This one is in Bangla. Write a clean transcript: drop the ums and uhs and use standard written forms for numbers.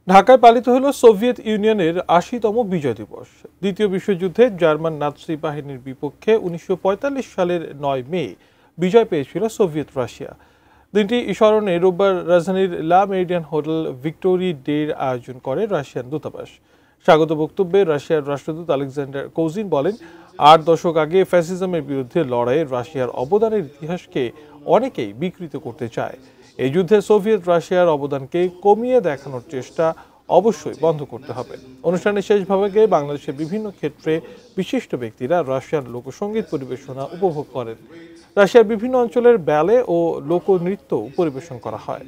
ঢাকায় পালিত হলো সোভিয়েত ইউনিয়নের ৮০তম বিজয় দিবস। দ্বিতীয় বিশ্বযুদ্ধে জার্মান নাৎসি বাহিনীর বিপক্ষে ১৯৪৫ সালের ৯ মে বিজয় পেয়েছিল সোভিয়েত রাশিয়া। দিনটি স্মরণে রোববার রাজধানীর লা মেরিডিয়ান হোটেল ভিক্টোরি ডের আয়োজন করে রাশিয়ান দূতাবাস। স্বাগত বক্তব্যে রাশিয়ার রাষ্ট্রদূত আলেকজান্ডার কোজিন বলেন, ৮ দশক আগে ফ্যাসিজমের বিরুদ্ধে লড়াইয়ে রাশিয়ার অবদানের ইতিহাসকে অনেকেই বিকৃত করতে চায়। এই যুদ্ধে সোভিয়েত রাশিয়ার অবদানকে কমিয়ে দেখানোর চেষ্টা অবশ্যই বন্ধ করতে হবে। অনুষ্ঠানের শেষ ভাগে বাংলাদেশের বিভিন্ন ক্ষেত্রে বিশিষ্ট ব্যক্তিরা রাশিয়ান লোকসঙ্গীত পরিবেশনা উপভোগ করেন। রাশিয়ার বিভিন্ন অঞ্চলের ব্যালে ও লোকনৃত্য পরিবেশন করা হয়।